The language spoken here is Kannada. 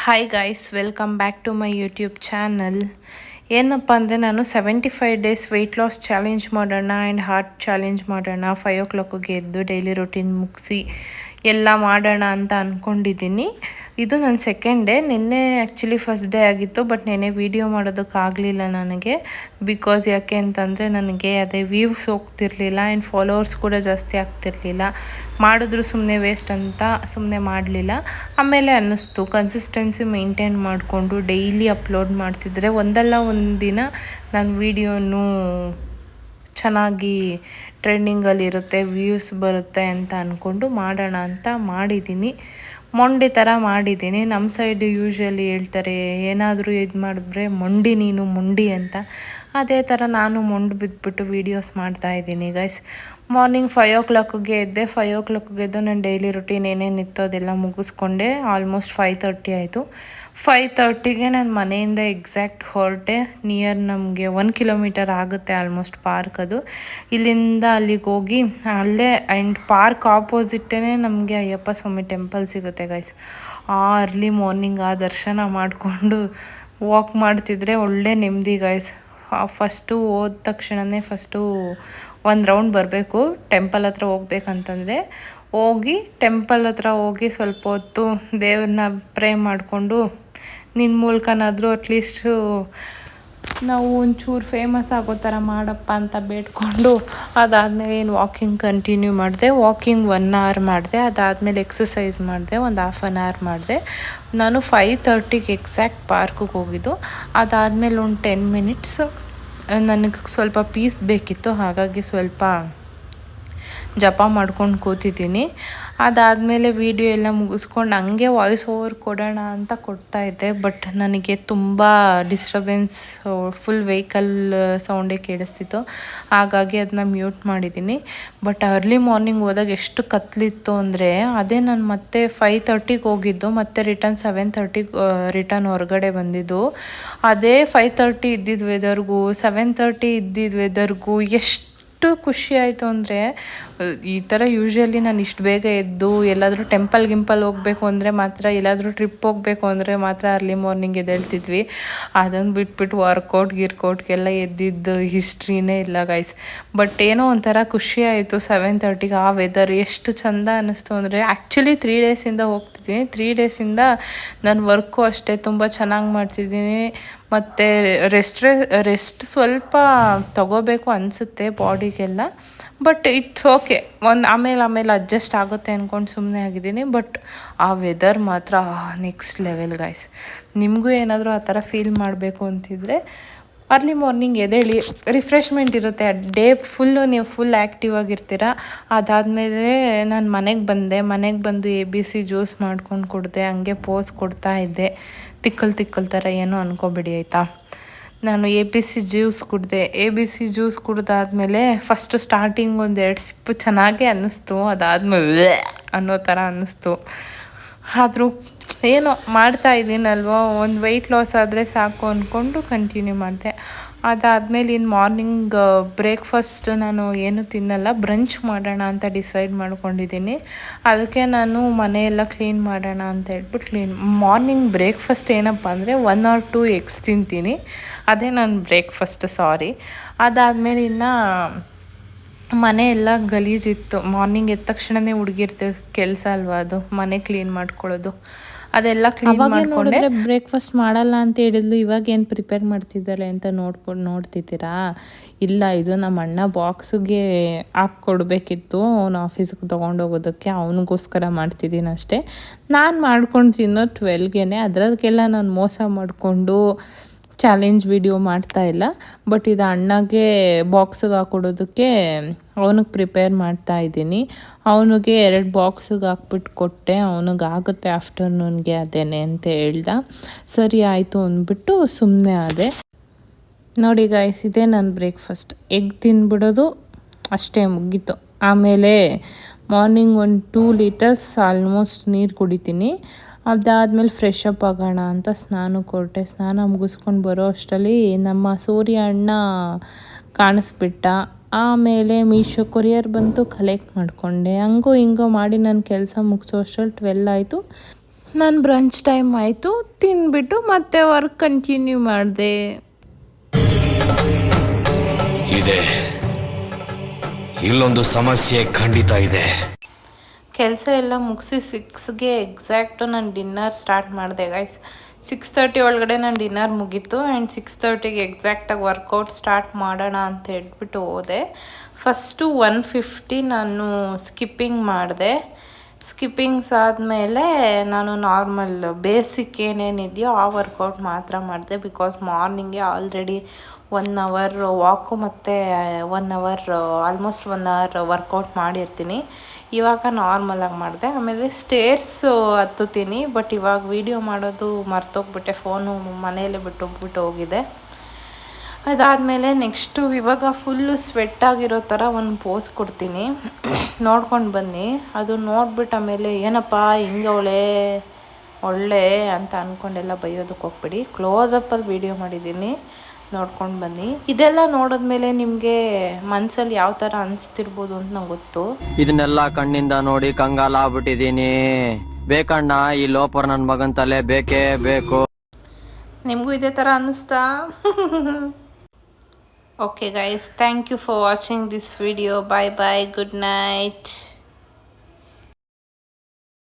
Hi guys, welcome back to my YouTube channel. ಏನಪ್ಪ ಅಂದರೆ ನಾನು 75 ಡೇಸ್ ವೆಯ್ಟ್ ಲಾಸ್ ಚಾಲೆಂಜ್ ಮಾಡೋಣ ಆ್ಯಂಡ್ ಹಾರ್ಟ್ ಚಾಲೆಂಜ್ ಮಾಡೋಣ. 5 o'clockಗೆ ಎದ್ದು ಡೈಲಿ ರೊಟೀನ್ ಮುಗಿಸಿ ಎಲ್ಲ ಮಾಡೋಣ ಅಂತ ಅಂದ್ಕೊಂಡಿದ್ದೀನಿ. ಇದು ನನ್ನ ಸೆಕೆಂಡ್ ಡೇ. ನಿನ್ನೆ ಆ್ಯಕ್ಚುಲಿ ಫಸ್ಟ್ ಡೇ ಆಗಿತ್ತು, ಬಟ್ ನೆನ್ನೆ ವೀಡಿಯೋ ಮಾಡೋದಕ್ಕಾಗಲಿಲ್ಲ ನನಗೆ. ಬಿಕಾಸ್ ಯಾಕೆ ಅಂತಂದರೆ ನನಗೆ ಅದೇ ವ್ಯೂವ್ಸ್ ಹೋಗ್ತಿರ್ಲಿಲ್ಲ ಆ್ಯಂಡ್ ಫಾಲೋವರ್ಸ್ ಕೂಡ ಜಾಸ್ತಿ ಆಗ್ತಿರ್ಲಿಲ್ಲ. ಮಾಡಿದ್ರು ಸುಮ್ಮನೆ ವೇಸ್ಟ್ ಅಂತ ಸುಮ್ಮನೆ ಮಾಡಲಿಲ್ಲ. ಆಮೇಲೆ ಅನ್ನಿಸ್ತು ಕನ್ಸಿಸ್ಟೆನ್ಸಿ ಮೇಂಟೈನ್ ಮಾಡಿಕೊಂಡು ಡೈಲಿ ಅಪ್ಲೋಡ್ ಮಾಡ್ತಿದ್ರೆ ಒಂದಲ್ಲ ಒಂದು ದಿನ ನನ್ನ ವೀಡಿಯೋನು ಚೆನ್ನಾಗಿ ಟ್ರೆಂಡಿಂಗಲ್ಲಿರುತ್ತೆ, ವ್ಯೂಸ್ ಬರುತ್ತೆ ಅಂತ ಅಂದ್ಕೊಂಡು ಮಾಡೋಣ ಅಂತ ಮಾಡಿದ್ದೀನಿ. ಮೊಂಡಿ ಥರ ಮಾಡಿದ್ದೀನಿ. ನಮ್ಮ ಸೈಡ್ ಯೂಶ್ವಲಿ ಹೇಳ್ತಾರೆ, ಏನಾದರೂ ಇದು ಮಾಡಿದ್ರೆ ಮೊಂಡಿ ನೀನು ಮೊಂಡಿ ಅಂತ. ಅದೇ ಥರ ನಾನು ಮೊಂಡು ಬಿದ್ದುಬಿಟ್ಟು ವೀಡಿಯೋಸ್ ಮಾಡ್ತಾಯಿದ್ದೀನಿ ಗೈಸ್. ಮಾರ್ನಿಂಗ್ 5 o'clockಗೆ ಎದ್ದೆ. 5 o'clockಗೆ ಎದ್ದು ನಾನು ಡೈಲಿ ರುಟೀನ್ ಏನೇನಿತ್ತು ಅದೆಲ್ಲ ಮುಗಿಸ್ಕೊಂಡೆ. ಆಲ್ಮೋಸ್ಟ್ 5:30 ಆಯಿತು. 5:30ಗೆ ನಾನು ಮನೆಯಿಂದ ಎಕ್ಸಾಕ್ಟ್ ಹೊರಟೆ. ನಿಯರ್ ನಮಗೆ 1 ಕಿಲೋಮೀಟರ್ ಆಗುತ್ತೆ ಆಲ್ಮೋಸ್ಟ್ ಪಾರ್ಕ್ ಅದು. ಇಲ್ಲಿಂದ ಅಲ್ಲಿಗೆ ಹೋಗಿ ಅಲ್ಲೇ ಆ್ಯಂಡ್ ಪಾರ್ಕ್ ಆಪೋಸಿಟ್ಟೇ ನಮಗೆ ಅಯ್ಯಪ್ಪ ಸ್ವಾಮಿ ಟೆಂಪಲ್ ಸಿಗುತ್ತೆ ಗೈಸ್. ಅರ್ಲಿ ಮಾರ್ನಿಂಗ್ ಆ ದರ್ಶನ ಮಾಡಿಕೊಂಡು ವಾಕ್ ಮಾಡ್ತಿದ್ರೆ ಒಳ್ಳೆ ನೆಮ್ಮದಿ ಗೈಸ್. ಫಸ್ಟು ಹೋದ ತಕ್ಷಣವೇ ಒಂದು ರೌಂಡ್ ಬರಬೇಕು. ಟೆಂಪಲ್ ಹತ್ರ ಹೋಗ್ಬೇಕಂತಂದರೆ ಹೋಗಿ ಟೆಂಪಲ್ ಹತ್ರ ಹೋಗಿ ಸ್ವಲ್ಪ ಹೊತ್ತು ದೇವ್ರನ್ನ ಪ್ರೇ ಮಾಡಿಕೊಂಡು ನಿನ್ನ ಮೂಲಕನಾದರೂ ಅಟ್ಲೀಸ್ಟು ನಾವು ಒಂಚೂರು ಫೇಮಸ್ ಆಗೋ ಥರ ಮಾಡಪ್ಪ ಅಂತ ಬೇಡ್ಕೊಂಡು ಅದಾದಮೇಲೆ ಏನು ವಾಕಿಂಗ್ ಕಂಟಿನ್ಯೂ ಮಾಡಿದೆ. ವಾಕಿಂಗ್ 1 hour ಮಾಡಿದೆ. ಅದಾದಮೇಲೆ ಎಕ್ಸಸೈಸ್ ಮಾಡಿದೆ, ಒಂದು ½ an hour ಮಾಡಿದೆ. ನಾನು 5:30ಗೆ ಎಕ್ಸಾಕ್ಟ್ ಪಾರ್ಕಿಗೆ ಹೋಗಿದ್ದು. ಅದಾದಮೇಲೆ ಒಂದು 10 minutes ನನಗೆ ಸ್ವಲ್ಪ ಪೀಸ್ ಬೇಕಿತ್ತು, ಹಾಗಾಗಿ ಸ್ವಲ್ಪ ಜಪ ಮಾಡ್ಕೊಂಡು ಕೂತಿದ್ದೀನಿ. ಅದಾದಮೇಲೆ ವೀಡಿಯೋ ಎಲ್ಲ ಮುಗಿಸ್ಕೊಂಡು ಹಂಗೆ ವಾಯ್ಸ್ ಓವರ್ ಕೊಡೋಣ ಅಂತ ಕೊಡ್ತಾಯಿದ್ದೆ. ಬಟ್ ನನಗೆ ತುಂಬ ಡಿಸ್ಟರ್ಬೆನ್ಸ್, ಫುಲ್ ವೆಹಿಕಲ್ ಸೌಂಡೇ ಕೇಳಿಸ್ತಿತ್ತು, ಹಾಗಾಗಿ ಅದನ್ನ ಮ್ಯೂಟ್ ಮಾಡಿದ್ದೀನಿ. ಬಟ್ ಅರ್ಲಿ ಮಾರ್ನಿಂಗ್ ಹೋದಾಗ ಎಷ್ಟು ಕತ್ಲಿತ್ತು ಅಂದರೆ, ಅದೇ ನಾನು ಮತ್ತೆ 5:30ಗೆ ಹೋಗಿದ್ದು, ಮತ್ತು ರಿಟರ್ನ್ 7:30 ರಿಟರ್ನ್ ಹೊರಗಡೆ ಬಂದಿದ್ದು. ಅದೇ 5:30 ಇದ್ದಿದ್ದು ವೆದರ್ಗೂ 7:30 ಇದ್ದಿದ್ದು ವೆದರ್ಗೂ ಎಷ್ಟು ಖುಷಿ ಆಯಿತು ಅಂದರೆ, ಈ ಥರ ಯೂಶ್ವಲಿ ನಾನು ಇಷ್ಟು ಬೇಗ ಎದ್ದು ಎಲ್ಲಾದರೂ ಗಿಂಪಲ್ ಹೋಗಬೇಕು ಅಂದರೆ ಮಾತ್ರ, ಎಲ್ಲಾದರೂ ಟ್ರಿಪ್ ಹೋಗಬೇಕು ಅಂದರೆ ಮಾತ್ರ ಅರ್ಲಿ ಮಾರ್ನಿಂಗ್ ಎದ್ದೇಳ್ತಿದ್ವಿ. ಅದನ್ನು ಬಿಟ್ಬಿಟ್ಟು ಗಿರ್ಕೌಟ್ಗೆಲ್ಲ ಎದ್ದಿದ್ದು ಹಿಸ್ಟ್ರಿನೇ ಇಲ್ಲ ಗೈಸ್. ಬಟ್ ಏನೋ ಒಂಥರ ಖುಷಿ ಆಯಿತು 7:30ಗೆ. ಆ ವೆದರ್ ಎಷ್ಟು ಚೆಂದ ಅನ್ನಿಸ್ತು ಅಂದರೆ, ಆ್ಯಕ್ಚುಲಿ 3 ಡೇಸಿಂದ ಹೋಗ್ತಿದ್ದೀನಿ. 3 ಡೇಸಿಂದ ನನ್ನ ವರ್ಕು ಅಷ್ಟೇ ತುಂಬ ಚೆನ್ನಾಗಿ ಮಾಡ್ತಿದ್ದೀನಿ. ಮತ್ತು ರೆಸ್ಟ್ ಸ್ವಲ್ಪ ತಗೋಬೇಕು ಅನಿಸುತ್ತೆ ಬಾಡಿಗೆಲ್ಲ. ಬಟ್ ಇಟ್ಸ್ ಓಕೆ, ಆಮೇಲೆ ಅಡ್ಜಸ್ಟ್ ಆಗುತ್ತೆ ಅಂದ್ಕೊಂಡು ಸುಮ್ಮನೆ ಆಗಿದ್ದೀನಿ. ಬಟ್ ಆ ವೆದರ್ ಮಾತ್ರ ನೆಕ್ಸ್ಟ್ ಲೆವೆಲ್ ಗೈಸ್. ನಿಮಗೂ ಏನಾದರೂ ಆ ಥರ ಫೀಲ್ ಮಾಡಬೇಕು ಅಂತಿದ್ರೆ ಅರ್ಲಿ ಮಾರ್ನಿಂಗ್ ಎದ್ದೇಳಿ, ರಿಫ್ರೆಶ್ಮೆಂಟ್ ಇರುತ್ತೆ. ಡೇ ಫುಲ್ಲು ನೀವು ಫುಲ್ ಆ್ಯಕ್ಟಿವ್ ಆಗಿರ್ತೀರ. ಅದಾದಮೇಲೆ ನಾನು ಮನೆಗೆ ಬಂದು ABC ಜ್ಯೂಸ್ ಮಾಡ್ಕೊಂಡು ಕುಡಿದೆ. ಹಂಗೆ ಪೋಸ್ ಕೊಡ್ತಾಯಿದ್ದೆ, ತಿಕ್ಕಲ್ ಥರ ಏನೋ ಅನ್ಕೋಬೇಡಿ ಆಯಿತಾ. ನಾನು ABC ಜ್ಯೂಸ್ ಕುಡಿದೆ. ABC ಜ್ಯೂಸ್ ಕುಡ್ದಾದ್ಮೇಲೆ ಫಸ್ಟು ಸ್ಟಾರ್ಟಿಂಗ್ 1-2 ಸಿಪ್ಪು ಚೆನ್ನಾಗೇ ಅನ್ನಿಸ್ತು. ಅದಾದಮೇಲೆ ಅನ್ನೋ ಥರ ಅನ್ನಿಸ್ತು. ಆದರೂ ಏನೋ ಮಾಡ್ತಾಯಿದ್ದೀನಲ್ವ, ಒಂದು ವೆಯ್ಟ್ ಲಾಸ್ ಆದರೆ ಸಾಕು ಅಂದ್ಕೊಂಡು ಕಂಟಿನ್ಯೂ ಮಾಡಿದೆ. ಅದಾದಮೇಲೆ ಇನ್ನು ಮಾರ್ನಿಂಗ್ ಬ್ರೇಕ್ಫಾಸ್ಟ್ ನಾನು ಏನು ತಿನ್ನಲ್ಲ, ಬ್ರಂಚ್ ಮಾಡೋಣ ಅಂತ ಡಿಸೈಡ್ ಮಾಡ್ಕೊಂಡಿದ್ದೀನಿ. ಅದಕ್ಕೆ ನಾನು ಮನೆಯೆಲ್ಲ ಕ್ಲೀನ್ ಮಾಡೋಣ ಅಂತ ಹೇಳ್ಬಿಟ್ಟು ಮಾರ್ನಿಂಗ್ ಬ್ರೇಕ್ಫಾಸ್ಟ್ ಏನಪ್ಪ ಅಂದರೆ 1 or 2 eggs ತಿಂತೀನಿ. ಅದೇ ನನ್ನ ಬ್ರೇಕ್ಫಾಸ್ಟ್, ಸಾರಿ. ಅದಾದಮೇಲೆ ಇನ್ನು ಮನೆ ಎಲ್ಲ ಗಲೀಜಿತ್ತು. ಮಾರ್ನಿಂಗ್ ಎದ್ದ ತಕ್ಷಣವೇ ಹುಡುಗಿರ್ದು ಕೆಲಸ ಅಲ್ವಾ ಅದು, ಮನೆ ಕ್ಲೀನ್ ಮಾಡ್ಕೊಳ್ಳೋದು. ಅದೆಲ್ಲ ಕ್ಲೀನ್ ಮಾಡಿಕೊಂಡೆ. ಬ್ರೇಕ್ಫಾಸ್ಟ್ ಮಾಡಲ್ಲ ಅಂತ ಹೇಳಿದ್ಲು, ಇವಾಗ ಏನು ಪ್ರಿಪೇರ್ ಮಾಡ್ತಿದ್ದಾರೆ ಅಂತ ನೋಡ್ತಿದ್ದೀರಾ? ಇಲ್ಲ, ಇದು ನಮ್ಮ ಅಣ್ಣ ಬಾಕ್ಸಿಗೆ ಹಾಕ್ಕೊಡ್ಬೇಕಿತ್ತು, ಅವನು ಆಫೀಸ್ಗೆ ತೊಗೊಂಡೋಗೋದಕ್ಕೆ, ಅವನಿಗೋಸ್ಕರ ಮಾಡ್ತಿದ್ದೀನಿ ಅಷ್ಟೇ. ನಾನು ಮಾಡ್ಕೊಂಡು ತಿನ್ನೋ 12ಗೆ, ಅದರಕ್ಕೆಲ್ಲ ನಾನು ಮೋಸ ಮಾಡಿಕೊಂಡು ಚಾಲೆಂಜ್ ವಿಡಿಯೋ ಮಾಡ್ತಾಯಿಲ್ಲ. ಬಟ್ ಇದು ಅಣ್ಣಗೆ ಬಾಕ್ಸಿಗೆ ಹಾಕ್ಕೊಡೋದಕ್ಕೆ ಅವನಿಗೆ ಪ್ರಿಪೇರ್ ಮಾಡ್ತಾಯಿದ್ದೀನಿ. ಅವನಿಗೆ 2 ಬಾಕ್ಸಿಗೆ ಹಾಕ್ಬಿಟ್ಟು ಕೊಟ್ಟೆ. ಅವನಿಗಾಗುತ್ತೆ ಆಫ್ಟರ್ನೂನ್ಗೆ ಅದೇನೆ ಅಂತ ಹೇಳ್ದ. ಸರಿ ಆಯಿತು ಅಂದ್ಬಿಟ್ಟು ಸುಮ್ಮನೆ ಆದೆ. ನೋಡಿ ಗಾಯ್ಸ್, ಇದೇ ನನ್ನ ಬ್ರೇಕ್ಫಾಸ್ಟ್. ಎಗ್ ತಿಂದ್ಬಿಡೋದು ಅಷ್ಟೇ, ಮುಗೀತು. ಆಮೇಲೆ ಮಾರ್ನಿಂಗ್ ಒಂದು 2 liters ಆಲ್ಮೋಸ್ಟ್ ನೀರು ಕುಡಿತೀನಿ. ಅದಾದಮೇಲೆ ಫ್ರೆಶ್ ಅಪ್ ಆಗೋಣ ಅಂತ ಸ್ನಾನಕ್ಕೆ ಹೊರಟೆ. ಸ್ನಾನ ಮುಗಿಸ್ಕೊಂಡು ಬರೋ ಅಷ್ಟರಲ್ಲಿ ನಮ್ಮ ಸೂರ್ಯ ಅಣ್ಣ ಕಾಣಿಸ್ಬಿಟ್ಟ. ಆಮೇಲೆ ಮೀಶೋ ಕೊರಿಯರ್ ಬಂತು, ಕಲೆಕ್ಟ್ ಮಾಡಿಕೊಂಡೆ. ಹಂಗೋ ಹಿಂಗೋ ಮಾಡಿ ನನ್ನ ಕೆಲಸ ಮುಗಿಸೋ ಅಷ್ಟರಲ್ಲಿ 12 ಆಯಿತು. ನಾನು ಬ್ರಂಚ್ ಟೈಮ್ ಆಯಿತು, ತಿಂದ್ಬಿಟ್ಟು ಮತ್ತೆ ವರ್ಕ್ ಕಂಟಿನ್ಯೂ ಮಾಡಿದೆ. ಇದೆ, ಇಲ್ಲೊಂದು ಸಮಸ್ಯೆ ಖಂಡಿತ ಇದೆ. ಕೆಲಸ ಎಲ್ಲ ಮುಗಿಸಿ 6ಗೆ ಎಕ್ಸಾಕ್ಟು ನಾನು ಡಿನ್ನರ್ ಸ್ಟಾರ್ಟ್ ಮಾಡಿದೆ ಗೈಸ್. 6:30 ಒಳಗಡೆ ನಾನು ಡಿನ್ನರ್ ಮುಗೀತು ಆ್ಯಂಡ್ 6:30ಗೆ ಎಕ್ಸಾಕ್ಟಾಗಿ ವರ್ಕೌಟ್ ಸ್ಟಾರ್ಟ್ ಮಾಡೋಣ ಅಂತ ಹೇಳ್ಬಿಟ್ಟು ಹೋದೆ. ಫಸ್ಟು 150 ನಾನು ಸ್ಕಿಪ್ಪಿಂಗ್ ಮಾಡಿದೆ. ಸ್ಕಿಪ್ಪಿಂಗ್ಸ್ ಆದಮೇಲೆ ನಾನು ನಾರ್ಮಲ್ ಬೇಸಿಕ್ ಏನೇನಿದೆಯೋ ಆ ವರ್ಕೌಟ್ ಮಾತ್ರ ಮಾಡಿದೆ. ಬಿಕಾಸ್ ಮಾರ್ನಿಂಗೆ ಆಲ್ರೆಡಿ 1 ಅವರ್ ವಾಕು ಮತ್ತು 1 ಅವರ್ ಆಲ್ಮೋಸ್ಟ್ 1 ಅವರ್ ವರ್ಕೌಟ್ ಮಾಡಿರ್ತೀನಿ. ಇವಾಗ ನಾರ್ಮಲಾಗಿ ಮಾಡಿದೆ. ಆಮೇಲೆ ಸ್ಟೇರ್ಸು ಹತ್ತುತ್ತೀನಿ, ಬಟ್ ಇವಾಗ ವೀಡಿಯೋ ಮಾಡೋದು ಮರ್ತೋಗ್ಬಿಟ್ಟೆ, ಫೋನು ಮನೆಯಲ್ಲೇ ಬಿಟ್ಟೋಗ್ಬಿಟ್ಟು ಹೋಗಿದೆ. ಅದಾದಮೇಲೆ ನೆಕ್ಸ್ಟು ಇವಾಗ ಫುಲ್ಲು ಸ್ವೆಟ್ ಆಗಿರೋ ಥರ ಒಂದು ಪೋಸ್ ಕೊಡ್ತೀನಿ, ನೋಡ್ಕೊಂಡು ಬನ್ನಿ. ಅದು ನೋಡ್ಬಿಟ್ಟು ಆಮೇಲೆ ಏನಪ್ಪ ಹಿಂಗವಳೆ ಒಳ್ಳೆ ಅಂತ ಅಂದ್ಕೊಂಡೆಲ್ಲ ಬೈಯೋದಕ್ಕೆ ಹೋಗ್ಬಿಡಿ. ಕ್ಲೋಸಪ್ಪಲ್ಲಿ ವೀಡಿಯೋ ಮಾಡಿದ್ದೀನಿ, ನೋಡ್ಕೊಂಡು ಬನ್ನಿ. ಇದೆಲ್ಲ ನೋಡಿದ್ಮೇಲೆ ನಿಮಗೆ ಮನಸ್ಸಲ್ಲಿ ಯಾವ ಥರ ಅನಿಸ್ತಿರ್ಬೋದು ಅಂತ ನಂಗೆ ಗೊತ್ತು. ಇದನ್ನೆಲ್ಲ ಕಣ್ಣಿಂದ ನೋಡಿ ಕಂಗಾಲ ಆಗ್ಬಿಟ್ಟಿದ್ದೀನಿ. ಬೇಕಣ್ಣ ಈ ಲೋಪರ್ ನನ್ನ ಮಗನ ತಲೆ ಬೇಕೇ ಬೇಕು. ನಿಮಗೂ ಇದೇ ಥರ ಅನ್ನಿಸ್ತಾ? Okay guys, thank you for watching this video. Bye bye, good night.